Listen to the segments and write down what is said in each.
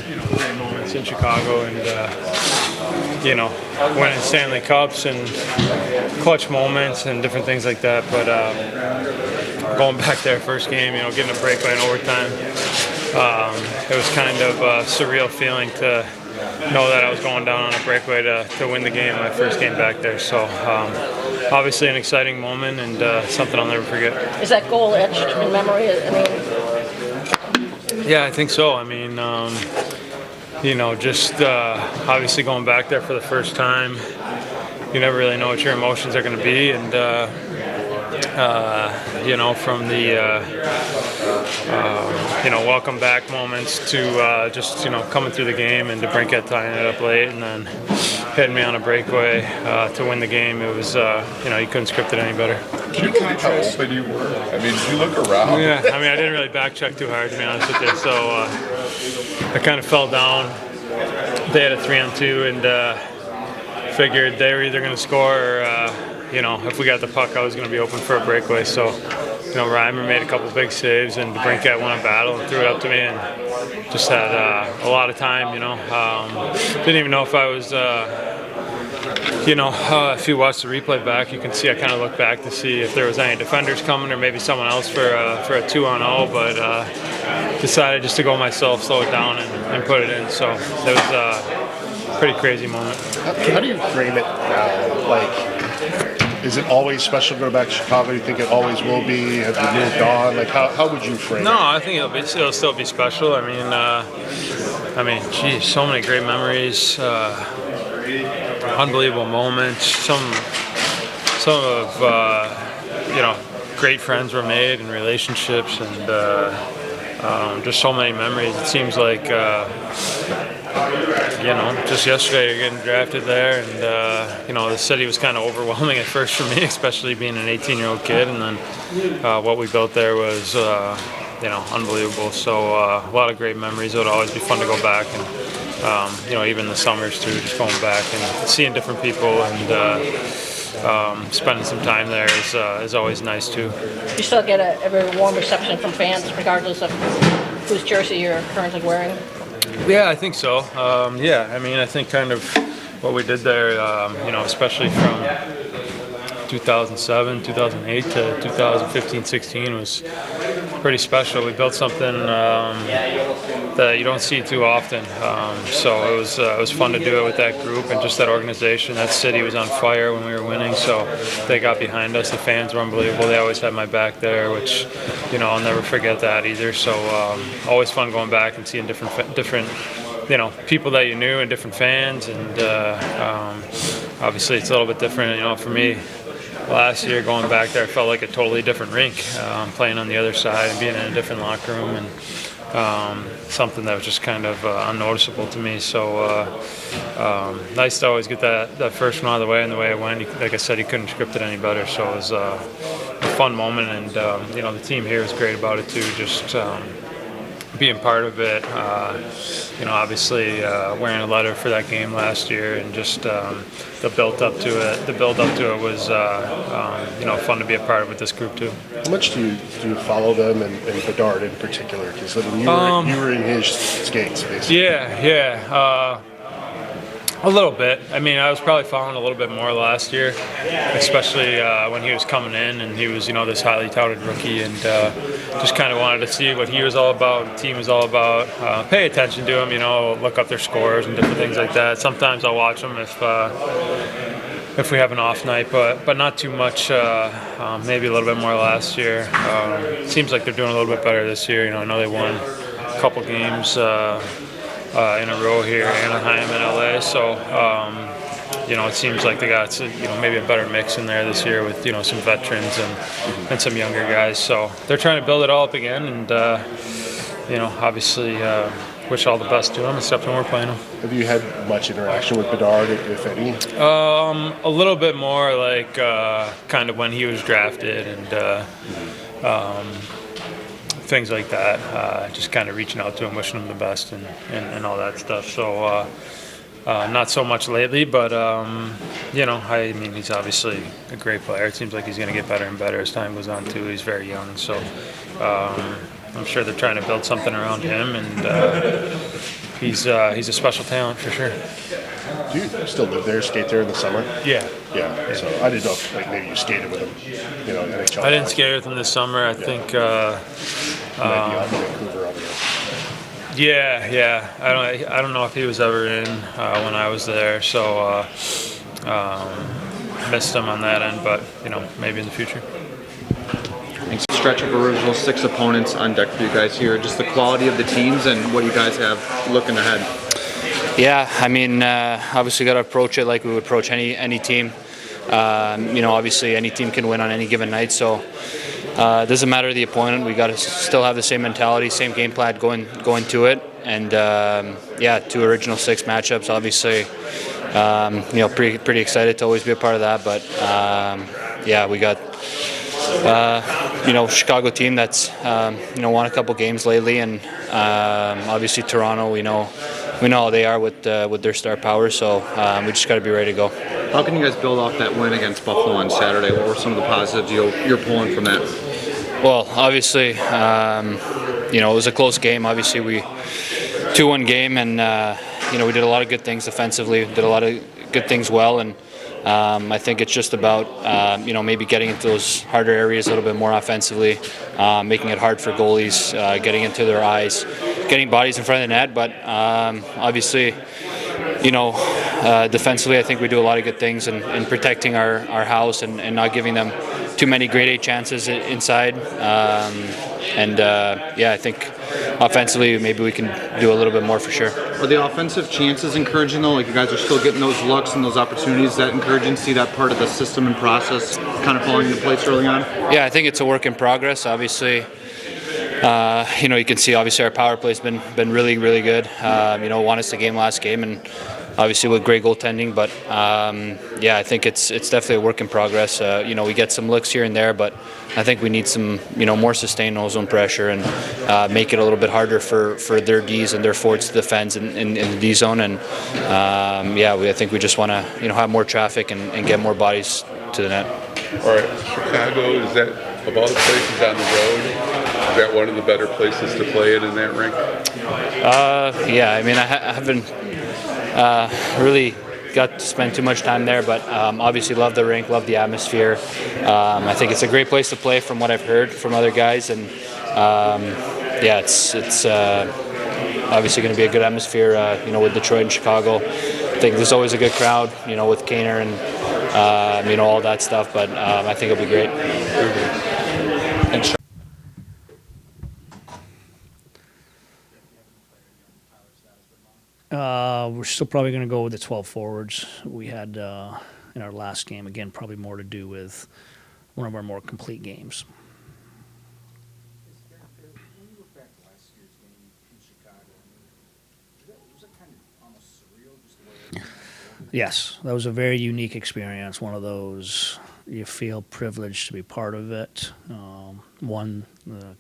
great moments in Chicago, and winning Stanley Cups and clutch moments and different things like that. But going back there, first game, getting a breakaway in overtime, it was kind of a surreal feeling to know that I was going down on a breakaway to win the game, my first game back there. So obviously an exciting moment and something I'll never forget. Is that goal etched in memory? Yeah, I think so. Just obviously going back there for the first time, you never really know what your emotions are going to be, and from the welcome back moments to just coming through the game and DeBrincat tying it up late and then hitting me on a breakaway to win the game. It was you couldn't script it any better. Can you believe how open you were? Did you look around? Yeah, I didn't really back check too hard, to be honest with you. So I kind of fell down. They had a 3-on-2 and figured they were either going to score or if we got the puck, I was going to be open for a breakaway. So, Reimer made a couple big saves, and DeBrincat won a battle and threw it up to me, and just had a lot of time. Didn't even know if I was. If you watch the replay back, you can see I kind of looked back to see if there was any defenders coming or maybe someone else for a 2-on-0, but decided just to go myself, slow it down, and put it in. So it was a pretty crazy moment. How do you frame it now? Is it always special to go back to Chicago? Do you think it always will be? Have you moved on? How would you frame it? No, I think it'll still be special. Geez, so many great memories, unbelievable moments. Some of great friends were made and relationships, and just so many memories. It seems like just yesterday you're getting drafted there, and the city was kind of overwhelming at first for me, especially being an 18-year-old kid, and then what we built there was unbelievable. So a lot of great memories. It would always be fun to go back, and even the summers too, just going back and seeing different people and spending some time there is always nice too. You still get a very warm reception from fans, regardless of whose jersey you're currently wearing? Yeah, I think so. I think kind of what we did there, especially from 2007, 2008 to 2015-16 was pretty special. We built something that you don't see too often. So it was fun to do it with that group and just that organization. That city was on fire when we were winning, so they got behind us. The fans were unbelievable. They always had my back there, which I'll never forget that either. So always fun going back and seeing different people that you knew and different fans, and obviously it's a little bit different, for me. Last year, going back there, I felt like a totally different rink, playing on the other side and being in a different locker room, and something that was just kind of unnoticeable to me. So nice to always get that first one out of the way, and the way it went, like I said, he couldn't script it any better. So it was a fun moment, and the team here is great about it too. Just being part of it, obviously wearing a letter for that game last year, and just the build up to it. The build up to it was fun to be a part of with this group too. How much do you follow them and Bedard in particular? Because you were in his skates, basically. Yeah. A little bit. I was probably following a little bit more last year, especially when he was coming in and he was, this highly touted rookie, and just kind of wanted to see what he was all about, the team was all about. Pay attention to him, look up their scores and different things like that. Sometimes I'll watch them if we have an off night, but not too much. Maybe a little bit more last year. Seems like they're doing a little bit better this year. I know they won a couple games in a row here, Anaheim and LA. So, it seems like they got maybe a better mix in there this year with some veterans and some younger guys. So they're trying to build it all up again, and obviously wish all the best to them, except when we're playing them. Have you had much interaction with Bedard, if any? A little bit more, like kind of when he was drafted and. Things like that, just kind of reaching out to him, wishing him the best, and all that stuff. So not so much lately, but he's obviously a great player. It seems like he's going to get better and better as time goes on too. He's very young, so I'm sure they're trying to build something around him, and he's a special talent for sure. Do you still live there, skate there in the summer? Yeah. Yeah. So I didn't know if like maybe you skated with him, you know, NHL. I didn't skate with him this summer. I think. He might be out in Vancouver over there. Yeah. I don't know if he was ever in when I was there, so missed him on that end. But maybe in the future. Stretch of original 6 opponents on deck for you guys here. Just the quality of the teams and what you guys have looking ahead. Yeah, I mean, obviously got to approach it like we would approach any team. Obviously any team can win on any given night, so it doesn't matter the opponent. We got to still have the same mentality, same game plan going to it, and 2 original 6 matchups. Obviously, pretty excited to always be a part of that. But we got Chicago team that's won a couple games lately, and obviously Toronto. We know how they are with their star power, so we just got to be ready to go. How can you guys build off that win against Buffalo on Saturday? What were some of the positives you're pulling from that? Well, obviously, it was a close game. Obviously, we 2-1 game, and we did a lot of good things defensively. Did a lot of good things well, and I think it's just about maybe getting into those harder areas a little bit more offensively, making it hard for goalies, getting into their eyes, getting bodies in front of the net. But obviously, defensively, I think we do a lot of good things in protecting our house and not giving them too many grade A chances inside. I think offensively, maybe we can do a little bit more for sure. Are the offensive chances encouraging though? Like you guys are still getting those looks and those opportunities. Is that encouraging to see that part of the system and process kind of falling into place early on? Yeah, I think it's a work in progress. Obviously, you can see obviously our power play's been really, really good. Won us the game last game, and obviously with great goaltending. But I think it's definitely a work in progress. We get some looks here and there, but I think we need some more sustained zone pressure and make it a little bit harder for their Ds and their forwards to defend in the D zone. And I think we just want to have more traffic and get more bodies to the net. All right, Chicago, is that of all the places on the road? Is that one of the better places to play in that rink? I mean, I haven't really got to spend too much time there, but obviously love the rink, love the atmosphere. I think it's a great place to play from what I've heard from other guys, and it's obviously going to be a good atmosphere, with Detroit and Chicago. I think there's always a good crowd, with Kane and all that stuff, but I think it'll be great. Thanks. We're still probably going to go with the 12 forwards we had in our last game. Again, probably more to do with one of our more complete games. When you look back to last year's game in Chicago, was that kind of almost surreal, just the way it Yes, that was a very unique experience. One of those you feel privileged to be part of it.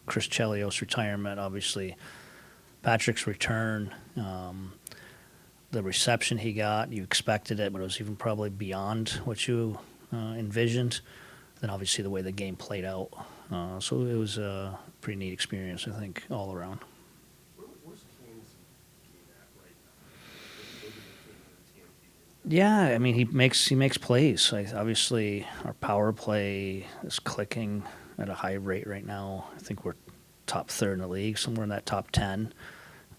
Chris Chelios' retirement, obviously, Patrick's return. The reception he got, you expected it, but it was even probably beyond what you envisioned. Then obviously the way the game played out. So it was a pretty neat experience, I think, all around. Where's Kane's game at right now? Yeah, I mean he makes plays. Obviously, our power play is clicking at a high rate right now. I think we're top third in the league, somewhere in that top 10.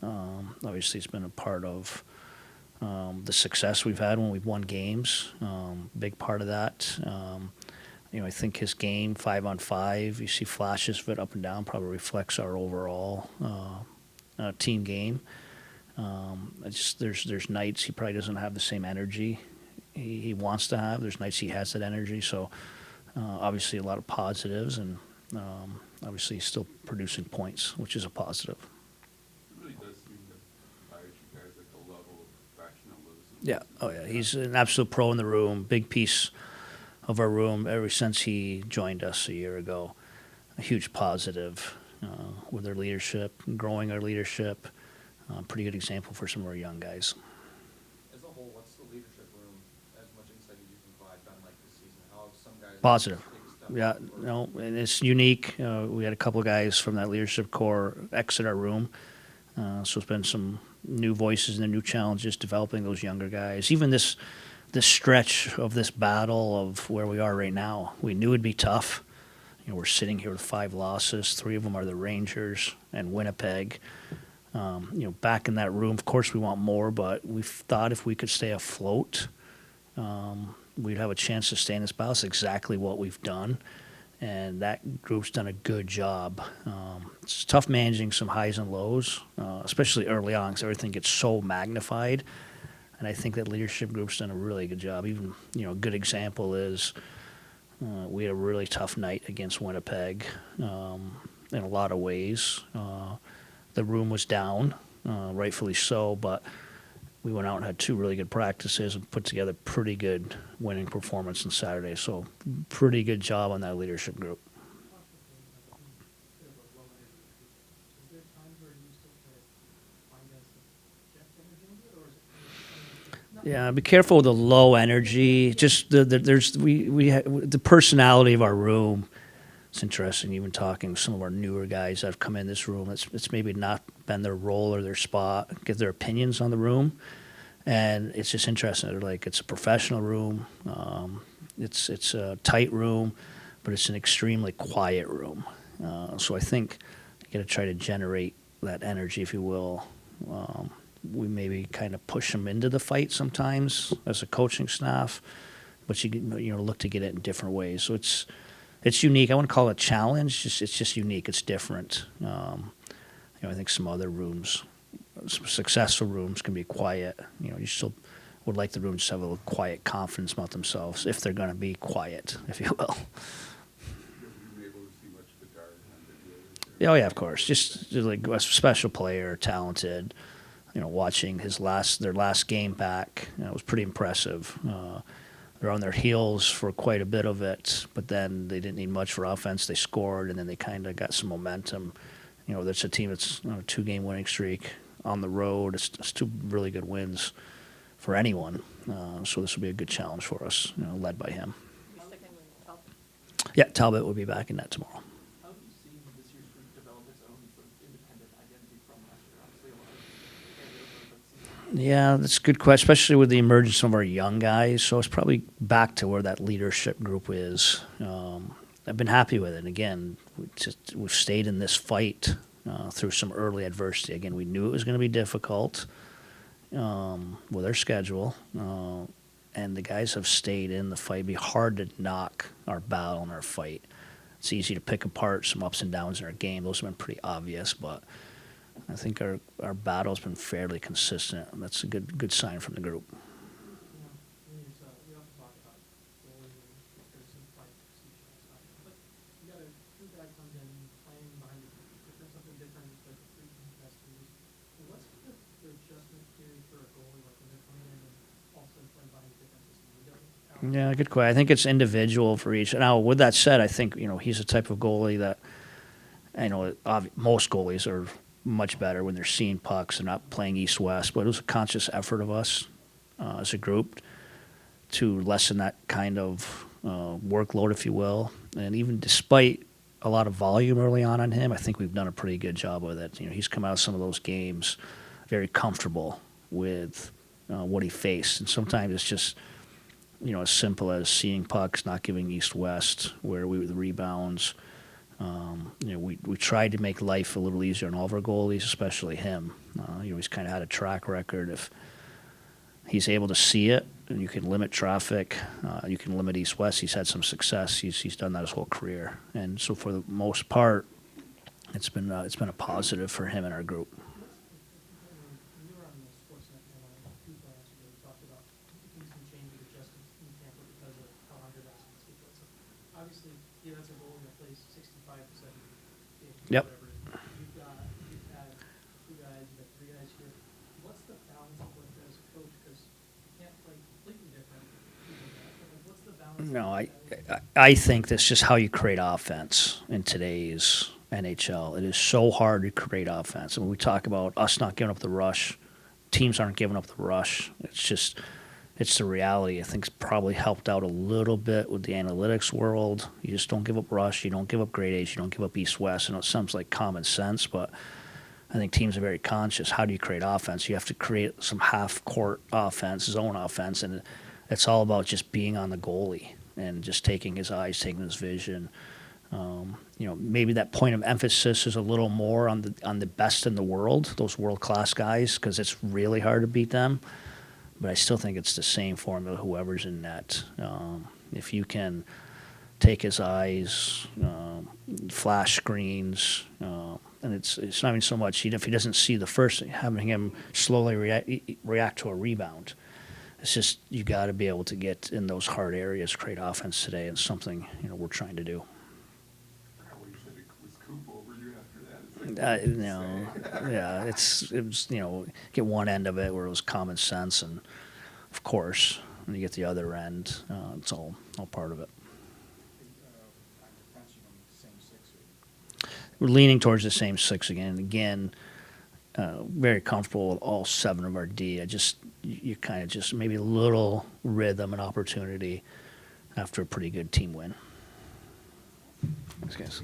Obviously, it's been a part of the success we've had when we've won games. Big part of that. I think his game 5-on-5, you see flashes of it up and down, probably reflects our overall team game. There's nights he probably doesn't have the same energy he wants to have. There's nights he has that energy. So obviously a lot of positives, and obviously he's still producing points, which is a positive. Yeah. Oh, yeah. He's an absolute pro in the room. Big piece of our room ever since he joined us a year ago. A huge positive with our leadership, growing our leadership. Pretty good example for some of our young guys. As a whole, what's the leadership room, as much insight as you can provide, been like this season? How have some guys Positive. Yeah, and it's unique. We had a couple of guys from that leadership core exit our room. So it's been some new voices and the new challenges, developing those younger guys. Even this stretch of this battle of where we are right now, we knew it'd be tough. We're sitting here with 5 losses. 3 of them are the Rangers and Winnipeg. Back in that room, of course we want more, but we thought if we could stay afloat, we'd have a chance to stay in this battle. It's exactly what we've done, and that group's done a good job. It's tough managing some highs and lows, especially early on, because everything gets so magnified, and I think that leadership group's done a really good job. Even, a good example is we had a really tough night against Winnipeg in a lot of ways. The room was down, rightfully so, but we went out and had 2 really good practices and put together pretty good winning performance on Saturday. So pretty good job on that leadership group. Yeah, be careful with the low energy. Just the personality of our room. It's interesting, even talking with some of our newer guys that have come in this room. It's maybe not been their role or their spot, give their opinions on the room, and it's just interesting. They're like, it's a professional room, it's a tight room, but it's an extremely quiet room. So I think you got to try to generate that energy, if you will. We maybe kind of push them into the fight sometimes as a coaching staff, but you look to get it in different ways. So it's unique. I wouldn't call it a challenge. It's just unique. It's different. I think some other rooms, some successful rooms, can be quiet. You still would like the rooms to have a little quiet confidence about themselves if they're going to be quiet, if you will. Oh yeah, of course. Just like a special player, talented. Watching their last game back, it was pretty impressive. They're on their heels for quite a bit of it, but then they didn't need much for offense. They scored, and then they kind of got some momentum. That's a team that's on a 2-game winning streak on the road. It's 2 really good wins for anyone. So this will be a good challenge for us, led by him. Yeah, Talbot will be back in net tomorrow. How have you seen this year's group develop its own sort of independent identity from last year? Obviously, a lot of Yeah, that's a good question, especially with the emergence of our young guys. So it's probably back to where that leadership group is. I've been happy with it. Again, we've stayed in this fight through some early adversity. Again, we knew it was going to be difficult with our schedule, and the guys have stayed in the fight. It'd be hard to knock our battle and our fight. It's easy to pick apart some ups and downs in our game. Those have been pretty obvious, but I think our battle's been fairly consistent, and that's a good sign from the group. we often talk about goalie and there's some fight procedure and stuff, but you got a new guy comes in playing behind something different, like a free investors. What's the adjustment period for a goalie, like when they're coming in and also playing behind a different system? Yeah, good question. I think it's individual for each. Now, with that said, I think he's the type of goalie that most goalies are much better when they're seeing pucks and not playing east-west. But it was a conscious effort of us as a group to lessen that kind of workload, if you will. And even despite a lot of volume early on him, I think we've done a pretty good job with it. He's come out of some of those games very comfortable with what he faced. And sometimes it's just as simple as seeing pucks, not giving east-west, where we were the rebounds. We tried to make life a little easier on all of our goalies, especially him. He's kind of had a track record. If he's able to see it, and you can limit traffic, you can limit east-west. He's had some success. He's done that his whole career, and so for the most part, it's been a positive for him and our group. Yep. You've had 2 guys, you've had 3 guys here. What's the balance of what as a coach? Because you can't play completely different. What's the balance? No, I think that's just how you create offense in today's NHL. It is so hard to create offense. And when we talk about us not giving up the rush, teams aren't giving up the rush. It's the reality. I think it's probably helped out a little bit with the analytics world. You just don't give up rush. You don't give up grade A's. You don't give up east-west. And it sounds like common sense, but I think teams are very conscious. How do you create offense? You have to create some half-court offense, zone offense, and it's all about just being on the goalie and just taking his eyes, taking his vision. Maybe that point of emphasis is a little more on the best in the world, those world-class guys, because it's really hard to beat them. But I still think it's the same formula, whoever's in net. If you can take his eyes, flash screens, and it's not even so much, if he doesn't see the first, having him slowly react to a rebound. It's just you got to be able to get in those hard areas, create offense today, and something we're trying to do. Yeah, it was get one end of it where it was common sense, and of course, when you get the other end, it's all part of it. We're leaning towards the same six again. Again, very comfortable with all 7 of our D. You kind of just maybe a little rhythm and opportunity after a pretty good team win. Thanks, guys.